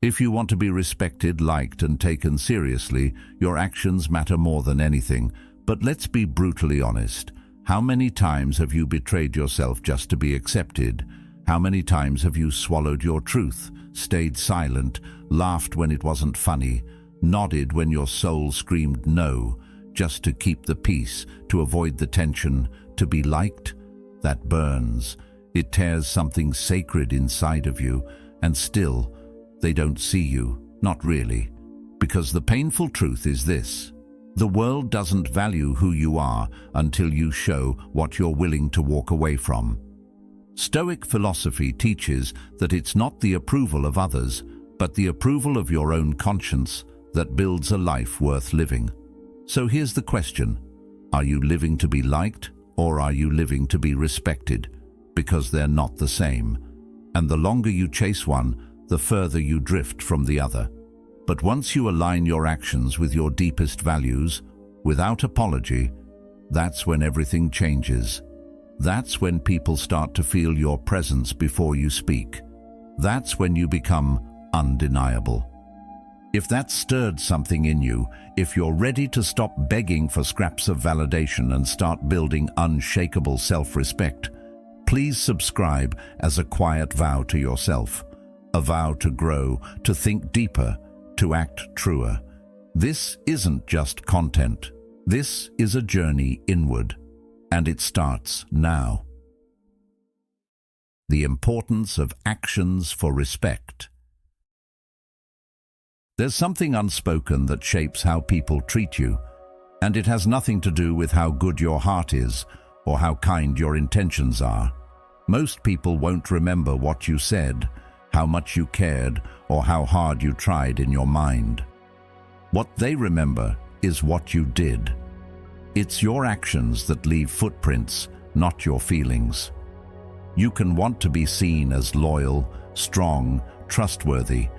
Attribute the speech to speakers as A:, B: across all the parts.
A: If you want to be respected, liked, and taken seriously, your actions matter more than anything. But let's be brutally honest. How many times have you betrayed yourself just to be accepted? How many times have you swallowed your truth, stayed silent, laughed when it wasn't funny, nodded when your soul screamed no, just to keep the peace, to avoid the tension, to be liked? That burns. It tears something sacred inside of you, and still, they don't see you, not really. Because the painful truth is this: the world doesn't value who you are until you show what you're willing to walk away from. Stoic philosophy teaches that it's not the approval of others, but the approval of your own conscience that builds a life worth living. So here's the question: are you living to be liked, or are you living to be respected? Because they're not the same. And the longer you chase one, the further you drift from the other. But once you align your actions with your deepest values, without apology, that's when everything changes. That's when people start to feel your presence before you speak. That's when you become undeniable. If that stirred something in you, if you're ready to stop begging for scraps of validation and start building unshakable self-respect, please subscribe as a quiet vow to yourself. A vow to grow, to think deeper, to act truer. This isn't just content. This is a journey inward, and it starts now. The importance of actions for respect. There's something unspoken that shapes how people treat you, and it has nothing to do with how good your heart is or how kind your intentions are. Most people won't remember what you said, how much you cared, or how hard you tried in your mind. What they remember is what you did. It's your actions that leave footprints, not your feelings. You can want to be seen as loyal, strong, trustworthy,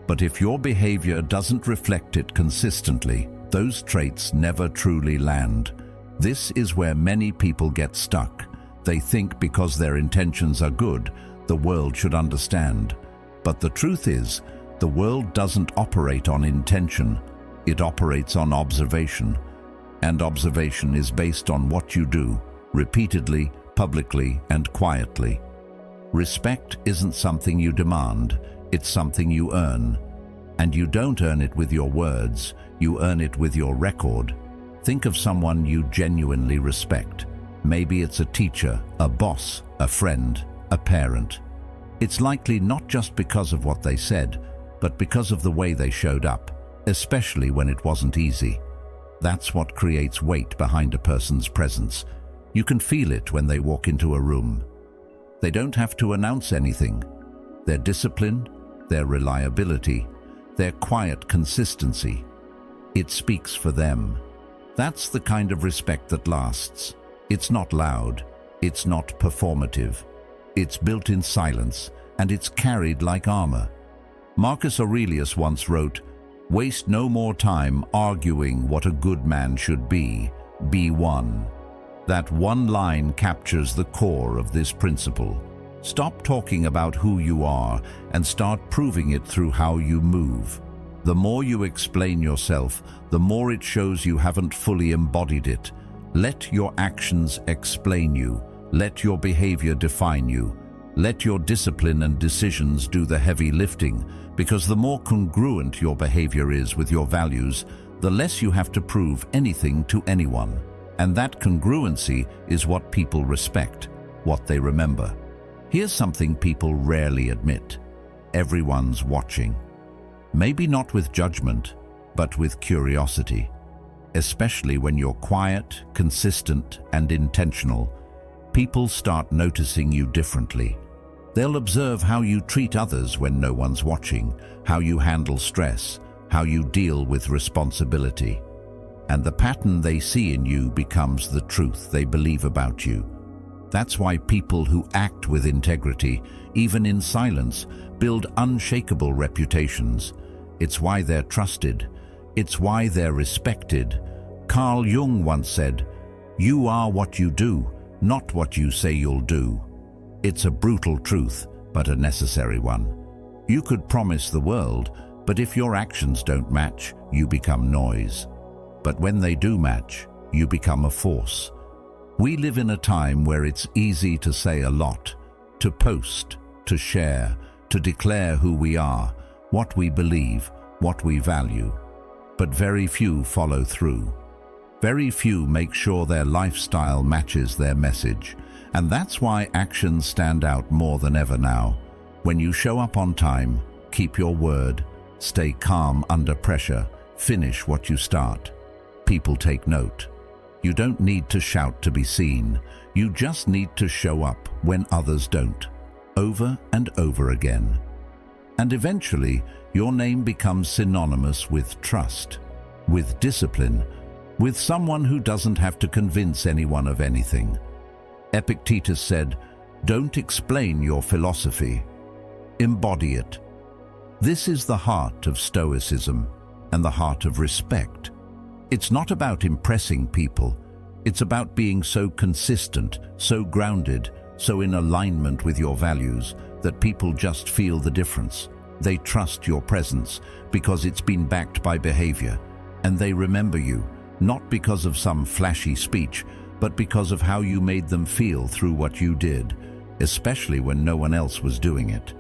A: but if your behavior doesn't reflect it consistently, those traits never truly land. This is where many people get stuck. They think because their intentions are good, the world should understand. But the truth is, the world doesn't operate on intention. It operates on observation. And observation is based on what you do, repeatedly, publicly, and quietly. Respect isn't something you demand, it's something you earn. And you don't earn it with your words, you earn it with your record. Think of someone you genuinely respect. Maybe it's a teacher, a boss, a friend, a parent. It's likely not just because of what they said, but because of the way they showed up, especially when it wasn't easy. That's what creates weight behind a person's presence. You can feel it when they walk into a room. They don't have to announce anything. Their discipline, their reliability, their quiet consistency, it speaks for them. That's the kind of respect that lasts. It's not loud, it's not performative. It's built in silence, and it's carried like armor. Marcus Aurelius once wrote, "Waste no more time arguing what a good man should be one." That one line captures the core of this principle. Stop talking about who you are and start proving it through how you move. The more you explain yourself, the more it shows you haven't fully embodied it. Let your actions explain you. Let your behavior define you. Let your discipline and decisions do the heavy lifting, because the more congruent your behavior is with your values, the less you have to prove anything to anyone. And that congruency is what people respect, what they remember. Here's something people rarely admit. Everyone's watching. Maybe not with judgment, but with curiosity. Especially when you're quiet, consistent, and intentional, people start noticing you differently. They'll observe how you treat others when no one's watching, how you handle stress, how you deal with responsibility. And the pattern they see in you becomes the truth they believe about you. That's why people who act with integrity, even in silence, build unshakable reputations. It's why they're trusted. It's why they're respected. Carl Jung once said, "You are what you do, not what you say you'll do." It's a brutal truth, but a necessary one. You could promise the world, but if your actions don't match, you become noise. But when they do match, you become a force. We live in a time where it's easy to say a lot, to post, to share, to declare who we are, what we believe, what we value. But very few follow through. Very few make sure their lifestyle matches their message. And that's why actions stand out more than ever now. When you show up on time, keep your word, stay calm under pressure, finish what you start. People take note. You don't need to shout to be seen. You just need to show up when others don't, over and over again. And eventually, your name becomes synonymous with trust, with discipline, with someone who doesn't have to convince anyone of anything. Epictetus said, "Don't explain your philosophy, embody it." This is the heart of Stoicism and the heart of respect. It's not about impressing people. It's about being so consistent, so grounded, so in alignment with your values that people just feel the difference. They trust your presence because it's been backed by behavior, and they remember you, not because of some flashy speech, but because of how you made them feel through what you did, especially when no one else was doing it.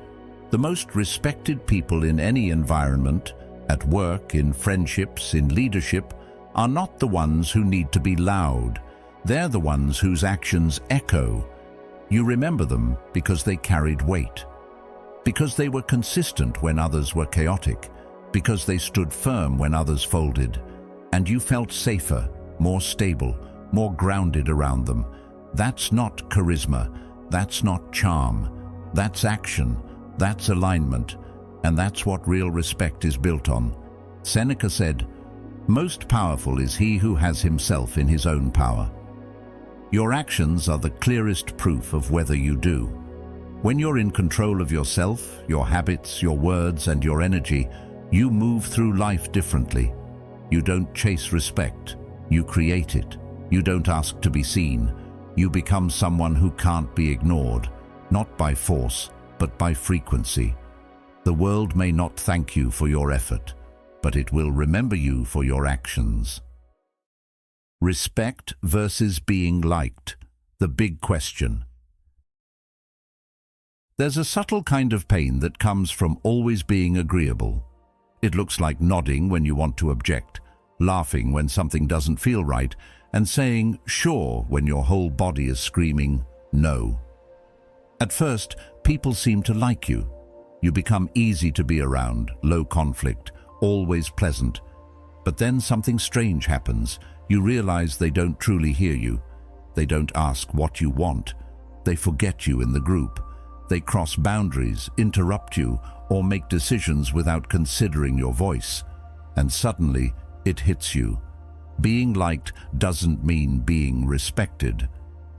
A: The most respected people in any environment, at work, in friendships, in leadership, are not the ones who need to be loud. They're the ones whose actions echo. You remember them because they carried weight, because they were consistent when others were chaotic, because they stood firm when others folded, and you felt safer, more stable, more grounded around them. That's not charisma, that's not charm, that's action, that's alignment, and that's what real respect is built on. Seneca said, "Most powerful is he who has himself in his own power." Your actions are the clearest proof of whether you do. When you're in control of yourself, your habits, your words, and your energy, you move through life differently. You don't chase respect, you create it. You don't ask to be seen. You become someone who can't be ignored, not by force, but by frequency. The world may not thank you for your effort, but it will remember you for your actions. Respect versus being liked, the big question. There's a subtle kind of pain that comes from always being agreeable. It looks like nodding when you want to object, laughing when something doesn't feel right, and saying "sure" when your whole body is screaming "no." At first, people seem to like you. You become easy to be around, low conflict, always pleasant. But then something strange happens. You realize they don't truly hear you. They don't ask what you want. They forget you in the group. They cross boundaries, interrupt you, or make decisions without considering your voice. And suddenly, it hits you. Being liked doesn't mean being respected.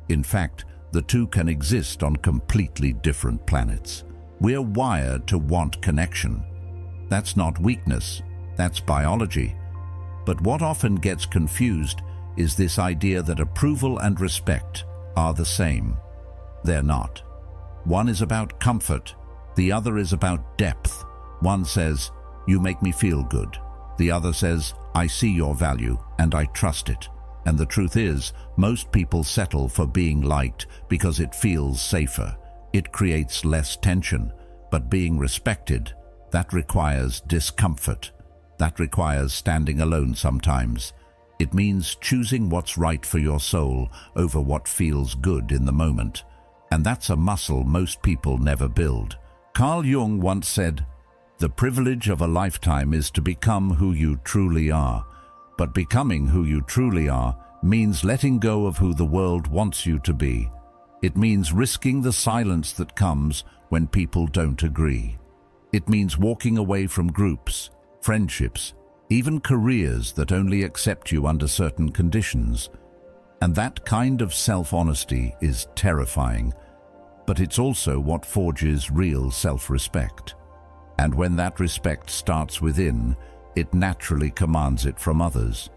A: In fact, the two can exist on completely different planets. We're wired to want connection. That's not weakness, that's biology. But what often gets confused is this idea that approval and respect are the same. They're not. One is about comfort, the other is about depth. One says, "You make me feel good." The other says, "I see your value and I trust it." And the truth is, most people settle for being liked because it feels safer. It creates less tension. But being respected, that requires discomfort. That requires standing alone sometimes. It means choosing what's right for your soul over what feels good in the moment. And that's a muscle most people never build. Carl Jung once said, "The privilege of a lifetime is to become who you truly are." But becoming who you truly are means letting go of who the world wants you to be. It means risking the silence that comes when people don't agree. It means walking away from groups, friendships, even careers that only accept you under certain conditions. And that kind of self-honesty is terrifying, but it's also what forges real self-respect. And when that respect starts within, it naturally commands it from others.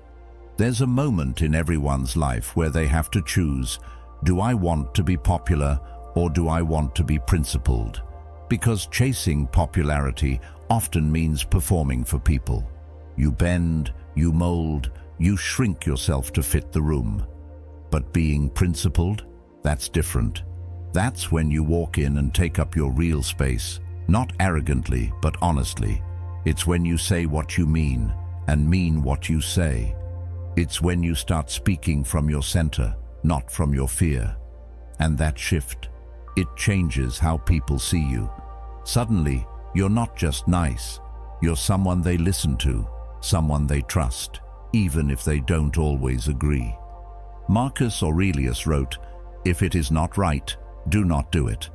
A: There's a moment in everyone's life where they have to choose, do I want to be popular or do I want to be principled? Because chasing popularity often means performing for people. You bend, you mold, you shrink yourself to fit the room. But being principled, that's different. That's when you walk in and take up your real space, not arrogantly, but honestly. It's when you say what you mean and mean what you say. It's when you start speaking from your center, not from your fear. And that shift, it changes how people see you. Suddenly, you're not just nice. You're someone they listen to, someone they trust, even if they don't always agree. Marcus Aurelius wrote, "If it is not right, do not do it.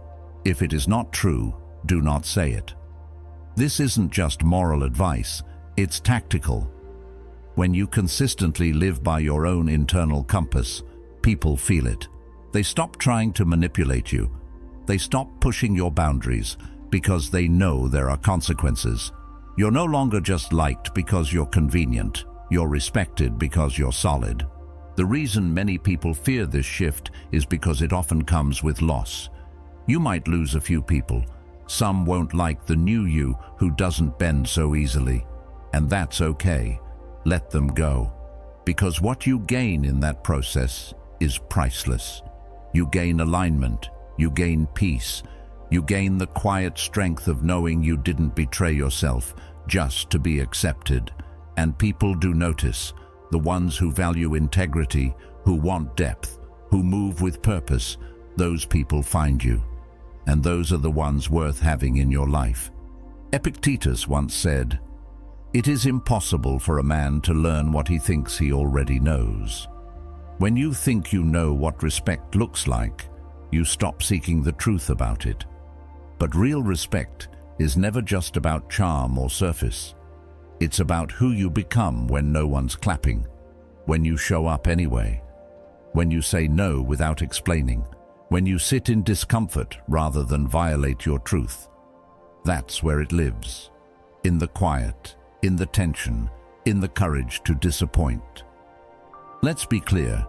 A: If it is not true, do not say it." This isn't just moral advice, it's tactical. When you consistently live by your own internal compass, people feel it. They stop trying to manipulate you. They stop pushing your boundaries because they know there are consequences. You're no longer just liked because you're convenient. You're respected because you're solid. The reason many people fear this shift is because it often comes with loss. You might lose a few people. Some won't like the new you who doesn't bend so easily. And that's okay. Let them go. Because what you gain in that process is priceless. You gain alignment. You gain peace. You gain the quiet strength of knowing you didn't betray yourself just to be accepted. And people do notice. The ones who value integrity, who want depth, who move with purpose, those people find you. And those are the ones worth having in your life. Epictetus once said, "It is impossible for a man to learn what he thinks he already knows." When you think you know what respect looks like, you stop seeking the truth about it. But real respect is never just about charm or surface. It's about who you become when no one's clapping, when you show up anyway, when you say no without explaining, when you sit in discomfort rather than violate your truth. That's where it lives, in the quiet, in the tension, in the courage to disappoint. Let's be clear,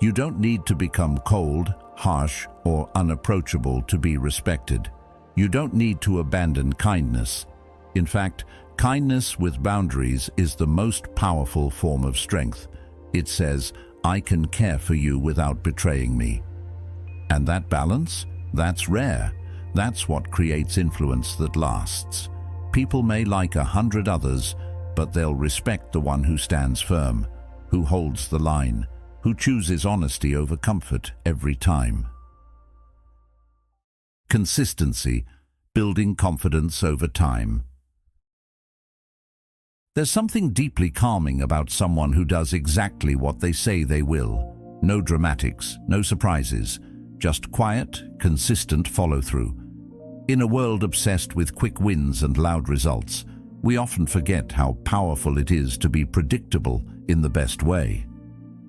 A: you don't need to become cold, harsh, or unapproachable to be respected. You don't need to abandon kindness. In fact, kindness with boundaries is the most powerful form of strength. It says, "I can care for you without betraying me." And that balance, that's rare. That's what creates influence that lasts. People may like 100 others, but they'll respect the one who stands firm, who holds the line, who chooses honesty over comfort every time. Consistency, building confidence over time. There's something deeply calming about someone who does exactly what they say they will. No dramatics, no surprises, just quiet, consistent follow-through. In a world obsessed with quick wins and loud results, we often forget how powerful it is to be predictable in the best way.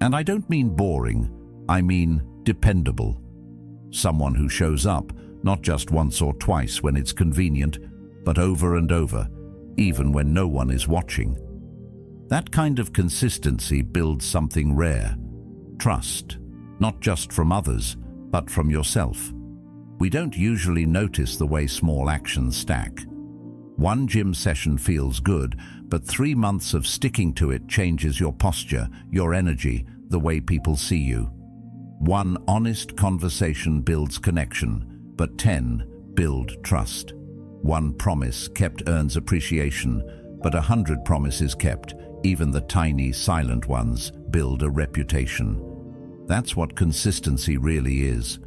A: And I don't mean boring, I mean dependable. Someone who shows up, not just once or twice when it's convenient, but over and over, even when no one is watching. That kind of consistency builds something rare. Trust, not just from others, but from yourself. We don't usually notice the way small actions stack. One gym session feels good, but 3 months of sticking to it changes your posture, your energy, the way people see you. One honest conversation builds connection, but 10 build trust. One promise kept earns appreciation, but 100 promises kept, even the tiny, silent ones, build a reputation. That's what consistency really is.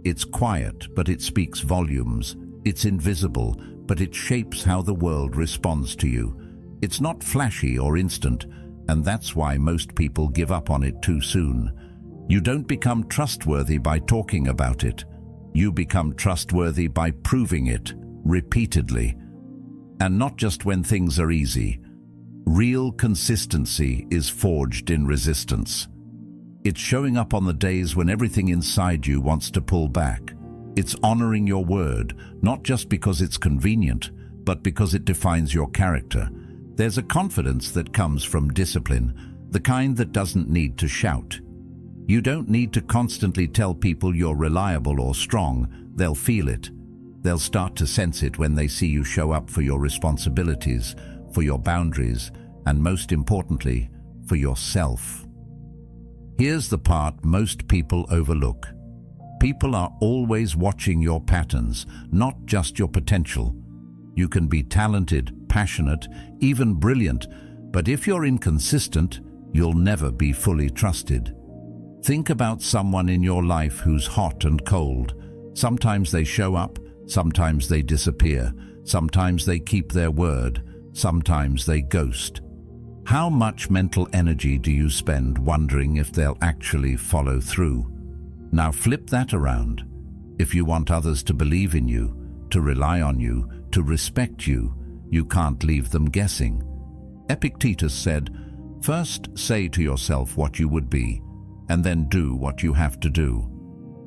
A: It's quiet, but it speaks volumes. It's invisible, but it shapes how the world responds to you. It's not flashy or instant, and that's why most people give up on it too soon. You don't become trustworthy by talking about it. You become trustworthy by proving it, repeatedly. And not just when things are easy. Real consistency is forged in resistance. It's showing up on the days when everything inside you wants to pull back. It's honoring your word, not just because it's convenient, but because it defines your character. There's a confidence that comes from discipline, the kind that doesn't need to shout. You don't need to constantly tell people you're reliable or strong, they'll feel it. They'll start to sense it when they see you show up for your responsibilities, for your boundaries, and most importantly, for yourself. Here's the part most people overlook. People are always watching your patterns, not just your potential. You can be talented, passionate, even brilliant, but if you're inconsistent, you'll never be fully trusted. Think about someone in your life who's hot and cold. Sometimes they show up, sometimes they disappear, sometimes they keep their word, sometimes they ghost. How much mental energy do you spend wondering if they'll actually follow through? Now flip that around. If you want others to believe in you, to rely on you, to respect you, you can't leave them guessing. Epictetus said, "First say to yourself what you would be, and then do what you have to do."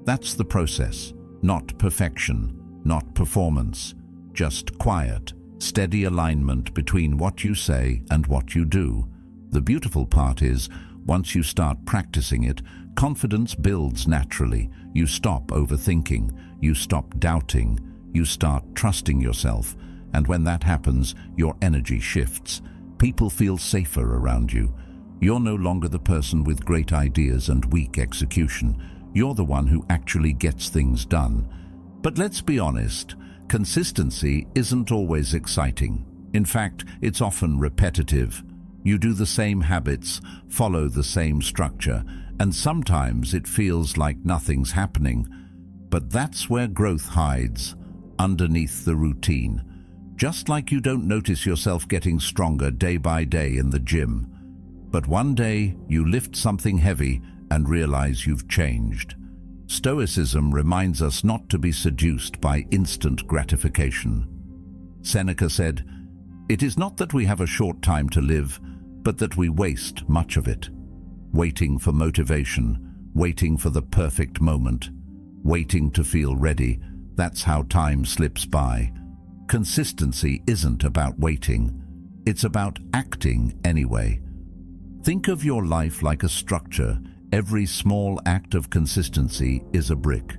A: That's the process, not perfection, not performance, just quiet, steady alignment between what you say and what you do. The beautiful part is, once you start practicing it, confidence builds naturally. You stop overthinking, you stop doubting, you start trusting yourself, and when that happens, your energy shifts. People feel safer around you. You're no longer the person with great ideas and weak execution. You're the one who actually gets things done. But let's be honest, consistency isn't always exciting. In fact, it's often repetitive. You do the same habits, follow the same structure, and sometimes it feels like nothing's happening. But that's where growth hides, underneath the routine. Just like you don't notice yourself getting stronger day by day in the gym. But one day you lift something heavy and realize you've changed. Stoicism reminds us not to be seduced by instant gratification. Seneca said, "It is not that we have a short time to live, but that we waste much of it. Waiting for motivation, waiting for the perfect moment, waiting to feel ready, that's how time slips by." Consistency isn't about waiting, it's about acting anyway. Think of your life like a structure. Every small act of consistency is a brick.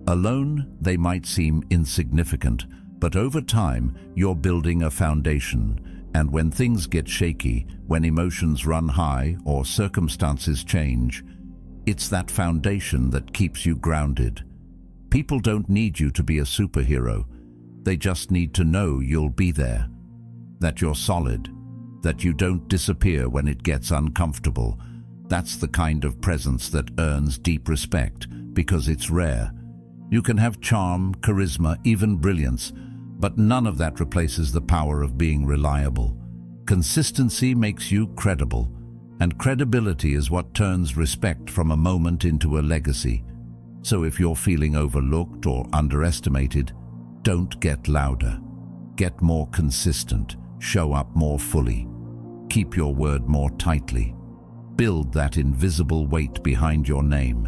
A: Alone, they might seem insignificant, but over time, you're building a foundation. And when things get shaky, when emotions run high or circumstances change, it's that foundation that keeps you grounded. People don't need you to be a superhero. They just need to know you'll be there, that you're solid, that you don't disappear when it gets uncomfortable. That's the kind of presence that earns deep respect, because it's rare. You can have charm, charisma, even brilliance, but none of that replaces the power of being reliable. Consistency makes you credible, and credibility is what turns respect from a moment into a legacy. So if you're feeling overlooked or underestimated, don't get louder. Get more consistent, show up more fully, keep your word more tightly. Build that invisible weight behind your name.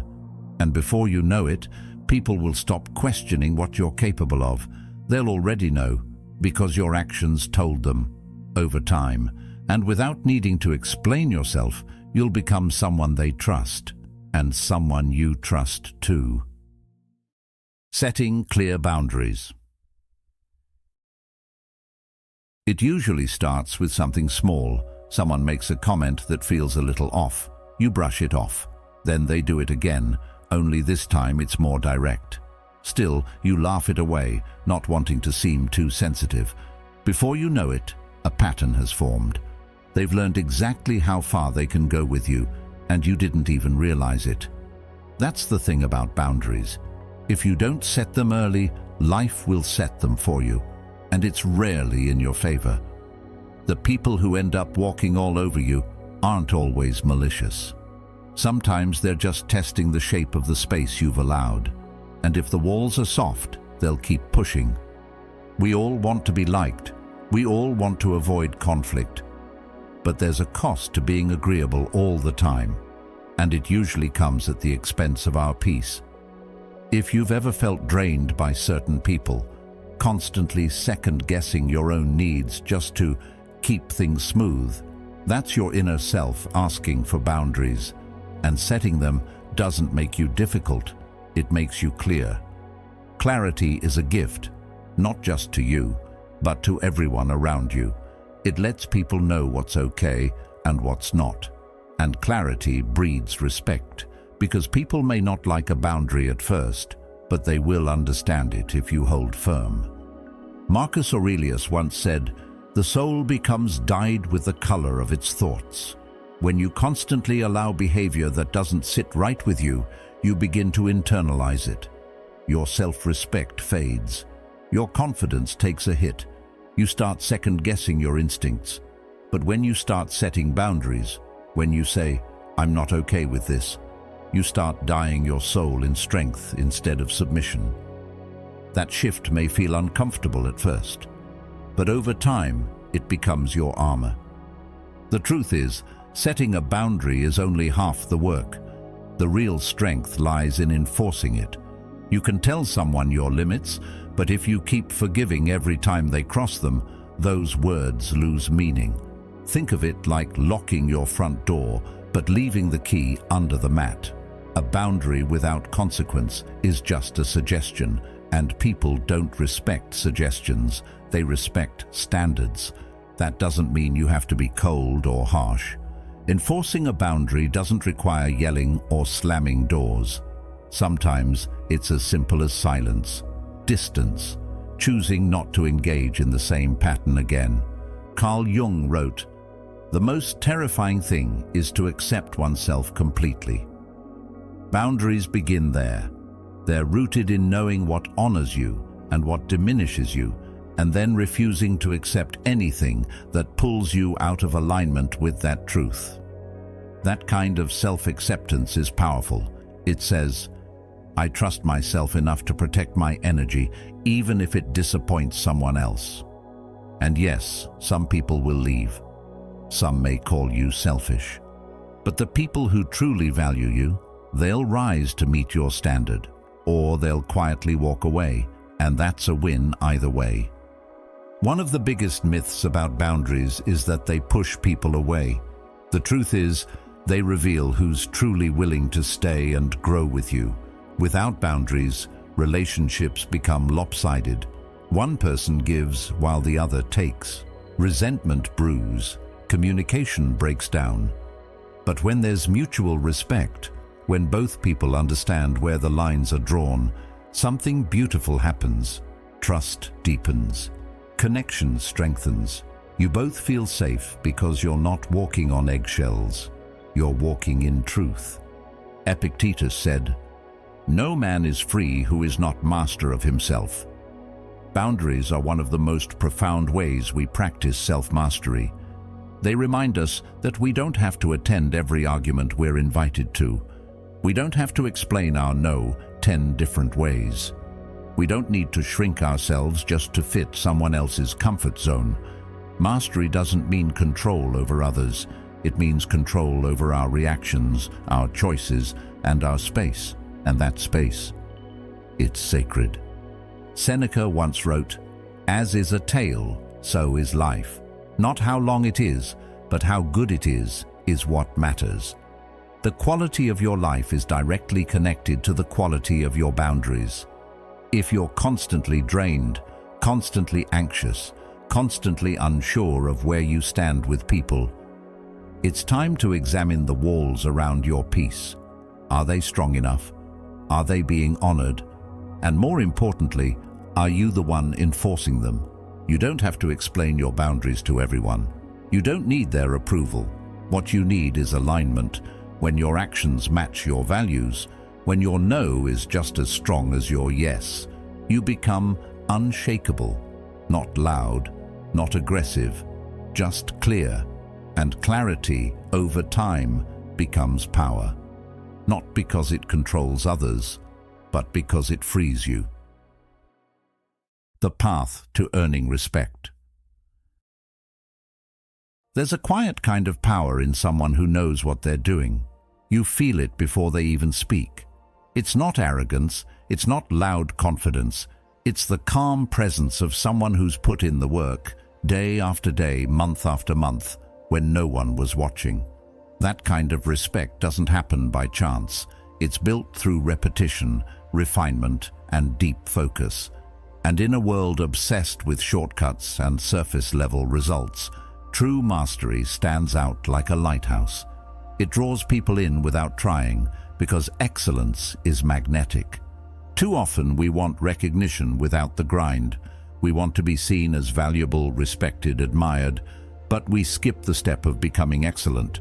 A: And before you know it, people will stop questioning what you're capable of. They'll already know, because your actions told them. Over time, and without needing to explain yourself, you'll become someone they trust, and someone you trust too. Setting clear boundaries. It usually starts with something small. Someone makes a comment that feels a little off. You brush it off. Then they do it again, only this time it's more direct. Still, you laugh it away, not wanting to seem too sensitive. Before you know it, a pattern has formed. They've learned exactly how far they can go with you, and you didn't even realize it. That's the thing about boundaries. If you don't set them early, life will set them for you, and it's rarely in your favor. The people who end up walking all over you aren't always malicious. Sometimes they're just testing the shape of the space you've allowed, and if the walls are soft, they'll keep pushing. We all want to be liked. We all want to avoid conflict. But there's a cost to being agreeable all the time, and it usually comes at the expense of our peace. If you've ever felt drained by certain people, constantly second-guessing your own needs just to keep things smooth, that's your inner self asking for boundaries, and setting them doesn't make you difficult, it makes you clear. Clarity is a gift, not just to you, but to everyone around you. It lets people know what's okay and what's not. And clarity breeds respect, because people may not like a boundary at first, but they will understand it if you hold firm. Marcus Aurelius once said, "The soul becomes dyed with the color of its thoughts." When you constantly allow behavior that doesn't sit right with you, you begin to internalize it. Your self-respect fades. Your confidence takes a hit. You start second-guessing your instincts. But when you start setting boundaries, when you say, "I'm not okay with this," you start dyeing your soul in strength instead of submission. That shift may feel uncomfortable at first, but over time, it becomes your armor. The truth is, setting a boundary is only half the work. The real strength lies in enforcing it. You can tell someone your limits, but if you keep forgiving every time they cross them, those words lose meaning. Think of it like locking your front door, but leaving the key under the mat. A boundary without consequence is just a suggestion, and people don't respect suggestions, they respect standards. That doesn't mean you have to be cold or harsh. Enforcing a boundary doesn't require yelling or slamming doors. Sometimes it's as simple as silence, distance, choosing not to engage in the same pattern again. Carl Jung wrote, "The most terrifying thing is to accept oneself completely." Boundaries begin there. They're rooted in knowing what honors you and what diminishes you, and then refusing to accept anything that pulls you out of alignment with that truth. That kind of self-acceptance is powerful. It says, "I trust myself enough to protect my energy, even if it disappoints someone else." And yes, some people will leave. Some may call you selfish. But the people who truly value you, they'll rise to meet your standard, or they'll quietly walk away, and that's a win either way. One of the biggest myths about boundaries is that they push people away. The truth is, they reveal who's truly willing to stay and grow with you. Without boundaries, relationships become lopsided. One person gives while the other takes. Resentment brews. Communication breaks down. But when there's mutual respect, when both people understand where the lines are drawn, something beautiful happens. Trust deepens. Connection strengthens. You both feel safe because you're not walking on eggshells. You're walking in truth. Epictetus said, "No man is free who is not master of himself." Boundaries are one of the most profound ways we practice self-mastery. They remind us that we don't have to attend every argument we're invited to. We don't have to explain our no 10 different ways. We don't need to shrink ourselves just to fit someone else's comfort zone. Mastery doesn't mean control over others. It means control over our reactions, our choices, and our space. And that space, it's sacred. Seneca once wrote, "As is a tale, so is life. Not how long it is, but how good it is what matters." The quality of your life is directly connected to the quality of your boundaries. If you're constantly drained, constantly anxious, constantly unsure of where you stand with people, it's time to examine the walls around your peace. Are they strong enough? Are they being honored? And more importantly, are you the one enforcing them? You don't have to explain your boundaries to everyone. You don't need their approval. What you need is alignment. When your actions match your values, when your no is just as strong as your yes, you become unshakable, not loud, not aggressive, just clear. And clarity, over time, becomes power. Not because it controls others, but because it frees you. The path to earning respect. There's a quiet kind of power in someone who knows what they're doing. You feel it before they even speak. It's not arrogance, it's not loud confidence, it's the calm presence of someone who's put in the work, day after day, month after month, when no one was watching. That kind of respect doesn't happen by chance. It's built through repetition, refinement, and deep focus. And in a world obsessed with shortcuts and surface-level results, true mastery stands out like a lighthouse. It draws people in without trying, because excellence is magnetic. Too often we want recognition without the grind. We want to be seen as valuable, respected, admired, but we skip the step of becoming excellent.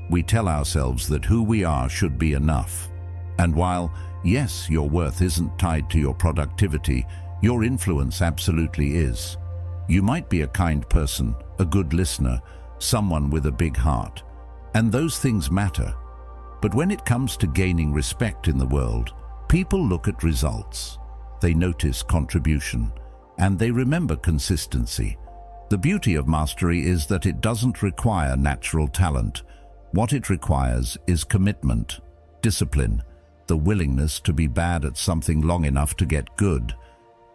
A: We tell ourselves that who we are should be enough. And while, yes, your worth isn't tied to your productivity, your influence absolutely is. You might be a kind person, a good listener, someone with a big heart, and those things matter. But when it comes to gaining respect in the world, people look at results. They notice contribution, and they remember consistency. The beauty of mastery is that it doesn't require natural talent. What it requires is commitment, discipline, the willingness to be bad at something long enough to get good,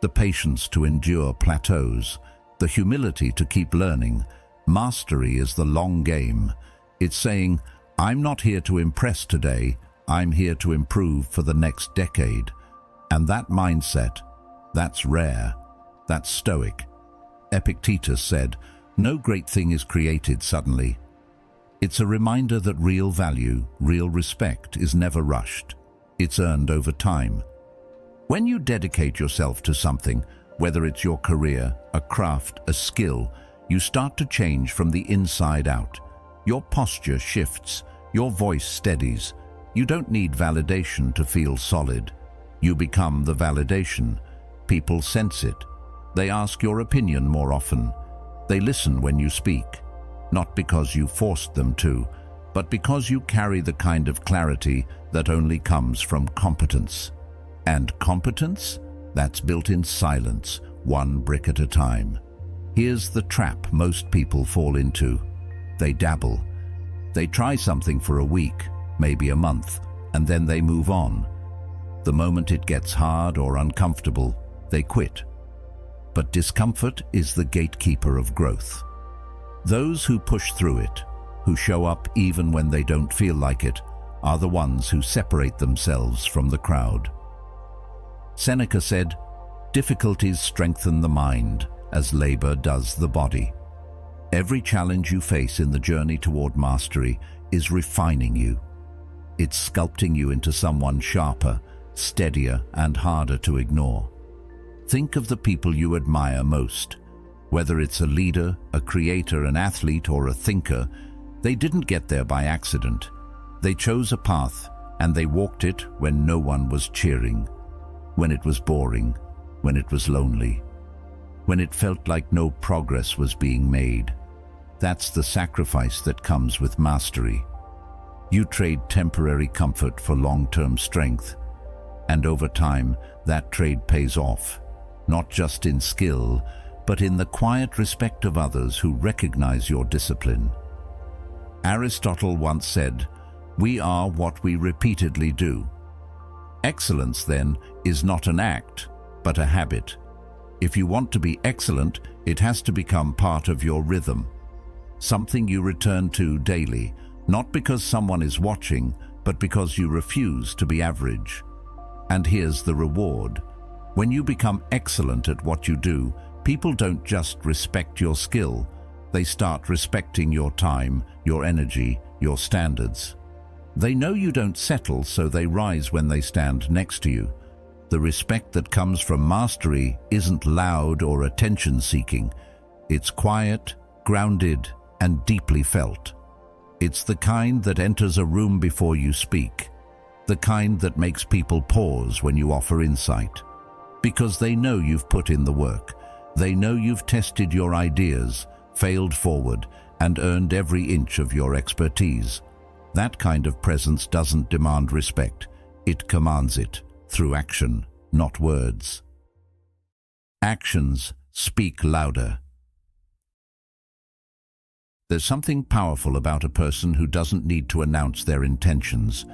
A: the patience to endure plateaus, the humility to keep learning. Mastery is the long game. It's saying, I'm not here to impress today, I'm here to improve for the next decade. And that mindset, that's rare, that's Stoic. Epictetus said, no great thing is created suddenly. It's a reminder that real value, real respect is never rushed. It's earned over time. When you dedicate yourself to something, whether it's your career, a craft, a skill, you start to change from the inside out. Your posture shifts, your voice steadies. You don't need validation to feel solid. You become the validation. People sense it. They ask your opinion more often. They listen when you speak, not because you forced them to, but because you carry the kind of clarity that only comes from competence. And competence? That's built in silence, one brick at a time. Here's the trap most people fall into. They dabble. They try something for a week, maybe a month, and then they move on. The moment it gets hard or uncomfortable, they quit. But discomfort is the gatekeeper of growth. Those who push through it, who show up even when they don't feel like it, are the ones who separate themselves from the crowd. Seneca said, difficulties strengthen the mind as labor does the body. Every challenge you face in the journey toward mastery is refining you. It's sculpting you into someone sharper, steadier, and harder to ignore. Think of the people you admire most. Whether it's a leader, a creator, an athlete, or a thinker, they didn't get there by accident. They chose a path, and they walked it when no one was cheering, when it was boring, when it was lonely, when it felt like no progress was being made. That's the sacrifice that comes with mastery. You trade temporary comfort for long-term strength, and over time, that trade pays off. Not just in skill, but in the quiet respect of others who recognize your discipline. Aristotle once said, "We are what we repeatedly do." Excellence, then, is not an act, but a habit. If you want to be excellent, it has to become part of your rhythm. Something you return to daily, not because someone is watching, but because you refuse to be average. And here's the reward. When you become excellent at what you do, people don't just respect your skill, they start respecting your time, your energy, your standards. They know you don't settle, so they rise when they stand next to you. The respect that comes from mastery isn't loud or attention-seeking. It's quiet, grounded, and deeply felt. It's the kind that enters a room before you speak, the kind that makes people pause when you offer insight. Because they know you've put in the work. They know you've tested your ideas, failed forward, and earned every inch of your expertise. That kind of presence doesn't demand respect. It commands it, through action, not words. Actions speak louder. There's something powerful about a person who doesn't need to announce their intentions.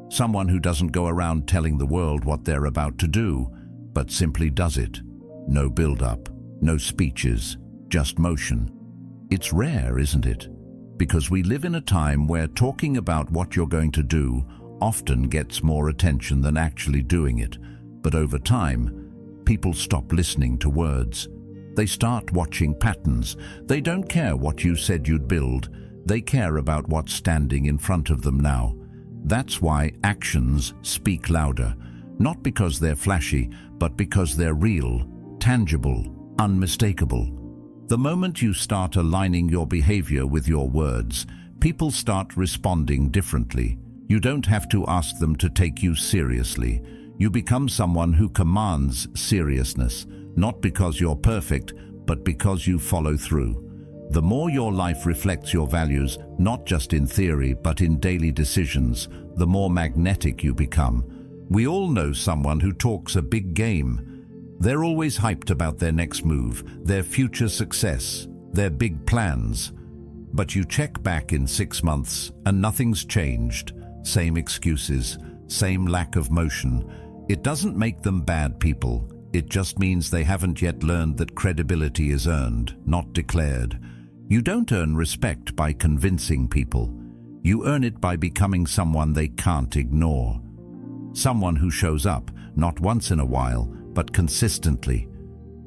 A: Someone who doesn't go around telling the world what they're about to do, but simply does it. No build-up, no speeches, just motion. It's rare, isn't it? Because we live in a time where talking about what you're going to do often gets more attention than actually doing it. But over time, People stop listening to words. They start watching patterns. They don't care what you said you'd build. They care about what's standing in front of them now. That's why actions speak louder, not because they're flashy, but because they're real, tangible, unmistakable. The moment you start aligning your behavior with your words, people start responding differently. You don't have to ask them to take you seriously. You become someone who commands seriousness, not because you're perfect, but because you follow through. The more your life reflects your values, not just in theory, but in daily decisions, the more magnetic you become. We all know someone who talks a big game. They're always hyped about their next move, their future success, their big plans. But you check back in 6 months and nothing's changed. Same excuses, same lack of motion. It doesn't make them bad people. It just means they haven't yet learned that credibility is earned, not declared. You don't earn respect by convincing people. You earn it by becoming someone they can't ignore. Someone who shows up, not once in a while, but consistently.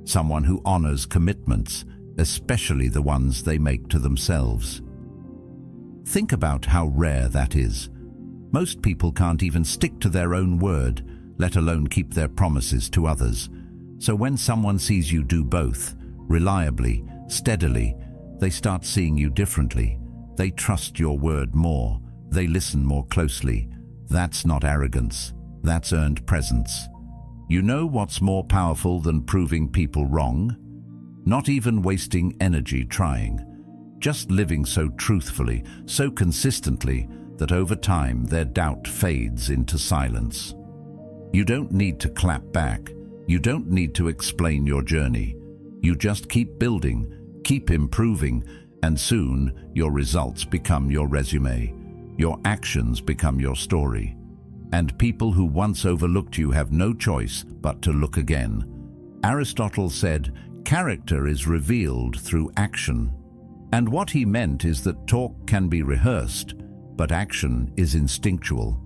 A: Someone who honors commitments, especially the ones they make to themselves. Think about how rare that is. Most people can't even stick to their own word, let alone keep their promises to others. So when someone sees you do both, reliably, steadily, they start seeing you differently. They trust your word more. They listen more closely. That's not arrogance. That's earned presence. You know what's more powerful than proving people wrong? Not even wasting energy trying. Just living so truthfully, so consistently, that over time their doubt fades into silence. You don't need to clap back. You don't need to explain your journey. You just keep building, keep improving, and soon your results become your resume. Your actions become your story. And people who once overlooked you have no choice but to look again. Aristotle said, "Character is revealed through action." And what he meant is that talk can be rehearsed, but action is instinctual.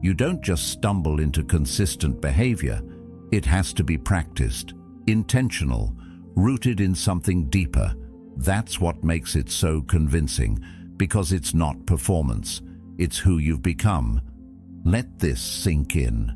A: You don't just stumble into consistent behavior. It has to be practiced, intentional, rooted in something deeper. That's what makes it so convincing, because it's not performance. It's who you've become. Let this sink in.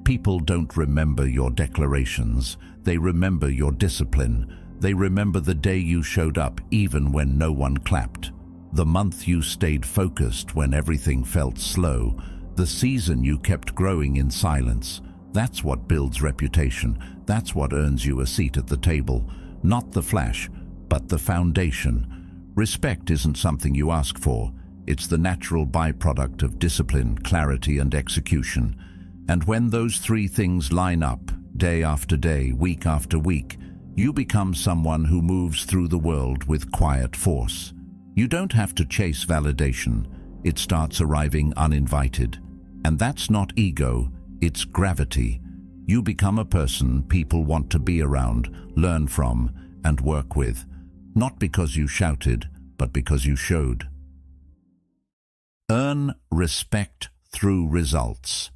A: People don't remember your declarations. They remember your discipline. They remember the day you showed up even when no one clapped. The month you stayed focused when everything felt slow. The season you kept growing in silence. That's what builds reputation. That's what earns you a seat at the table. Not the flash, but the foundation. Respect isn't something you ask for. It's the natural byproduct of discipline, clarity, and execution. And when those three things line up, day after day, week after week, you become someone who moves through the world with quiet force. You don't have to chase validation. It starts arriving uninvited. And that's not ego, it's gravity. You become a person people want to be around, learn from, and work with. Not because you shouted, but because you showed. Earn respect through results.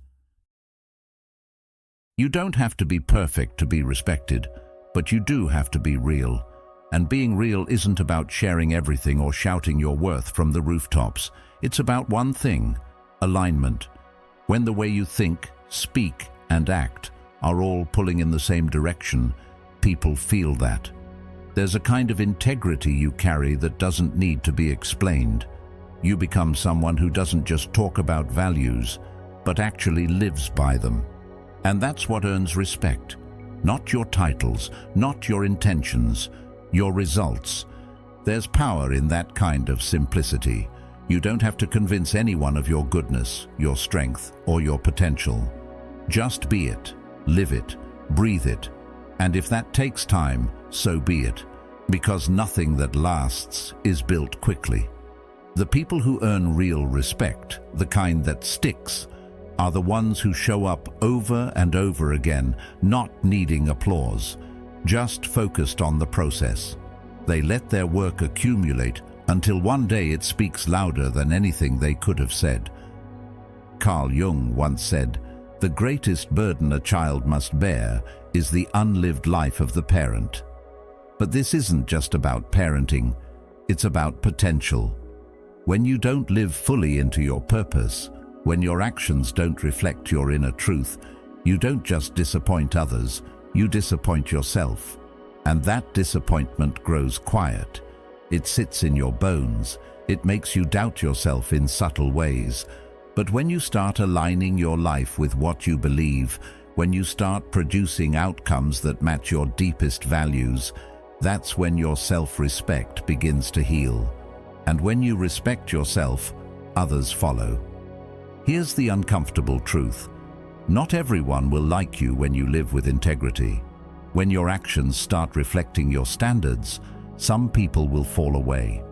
A: You don't have to be perfect to be respected, but you do have to be real. And being real isn't about sharing everything or shouting your worth from the rooftops. It's about one thing: alignment. When the way you think, speak, and act are all pulling in the same direction, people feel that. There's a kind of integrity you carry that doesn't need to be explained. You become someone who doesn't just talk about values, but actually lives by them. And that's what earns respect. Not your titles, not your intentions, your results. There's power in that kind of simplicity. You don't have to convince anyone of your goodness, your strength, or your potential. Just be it, live it, breathe it. And if that takes time, so be it. Because nothing that lasts is built quickly. The people who earn real respect, the kind that sticks, are the ones who show up over and over again, not needing applause, just focused on the process. They let their work accumulate until one day it speaks louder than anything they could have said. Carl Jung once said, "The greatest burden a child must bear is the unlived life of the parent. But this isn't just about parenting, it's about potential. When you don't live fully into your purpose, when your actions don't reflect your inner truth, you don't just disappoint others, you disappoint yourself. And that disappointment grows quiet. It sits in your bones. It makes you doubt yourself in subtle ways. But when you start aligning your life with what you believe, when you start producing outcomes that match your deepest values, that's when your self-respect begins to heal. And when you respect yourself, others follow. Here's the uncomfortable truth. Not everyone will like you when you live with integrity. When your actions start reflecting your standards, some people will fall away.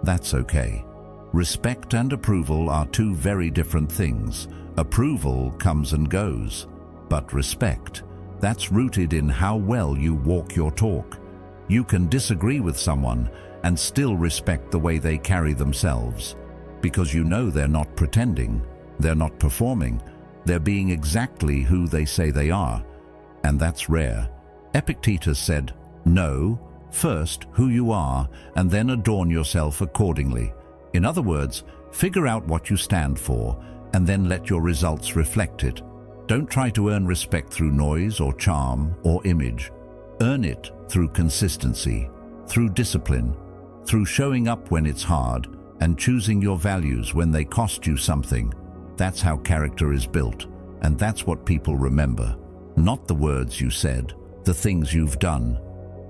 A: That's okay. Respect and approval are two very different things. Approval comes and goes, but respect, that's rooted in how well you walk your talk. You can disagree with someone and still respect the way they carry themselves, because you know they're not pretending, they're not performing, they're being exactly who they say they are, and that's rare. Epictetus said, "Know first who you are and then adorn yourself accordingly." In other words, figure out what you stand for and then let your results reflect it. Don't try to earn respect through noise or charm or image. Earn it through consistency, through discipline, through showing up when it's hard and choosing your values when they cost you something. That's how character is built, and that's what people remember. Not the words you said, the things you've done.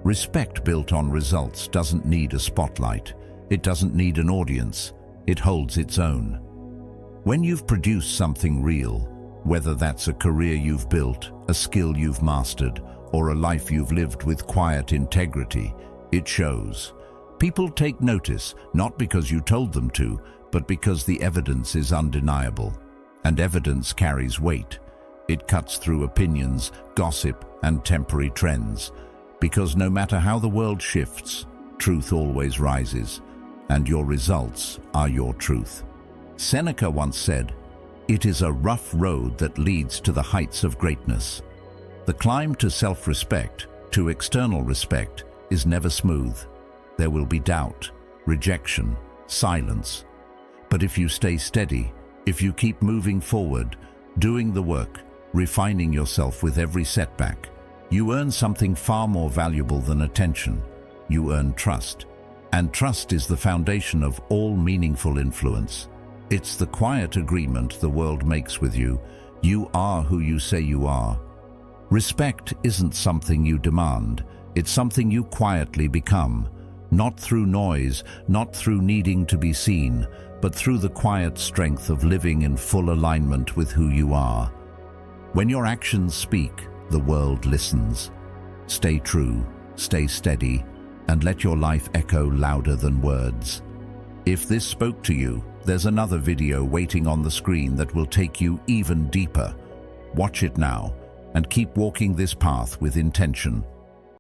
A: Respect built on results doesn't need a spotlight. It doesn't need an audience. It holds its own. When you've produced something real, whether that's a career you've built, a skill you've mastered, or a life you've lived with quiet integrity, it shows. People take notice, not because you told them to, but because the evidence is undeniable. And evidence carries weight. It cuts through opinions, gossip, and temporary trends. Because no matter how the world shifts, truth always rises, and your results are your truth. Seneca once said, "It is a rough road that leads to the heights of greatness." The climb to self-respect, to external respect, is never smooth. There will be doubt, rejection, silence. But if you stay steady, if you keep moving forward, doing the work, refining yourself with every setback, you earn something far more valuable than attention. You earn trust. And trust is the foundation of all meaningful influence. It's the quiet agreement the world makes with you. You are who you say you are. Respect isn't something you demand. It's something you quietly become. Not through noise, not through needing to be seen, but through the quiet strength of living in full alignment with who you are. When your actions speak, the world listens. Stay true, stay steady, and let your life echo louder than words. If this spoke to you, there's another video waiting on the screen that will take you even deeper. Watch it now, and keep walking this path with intention.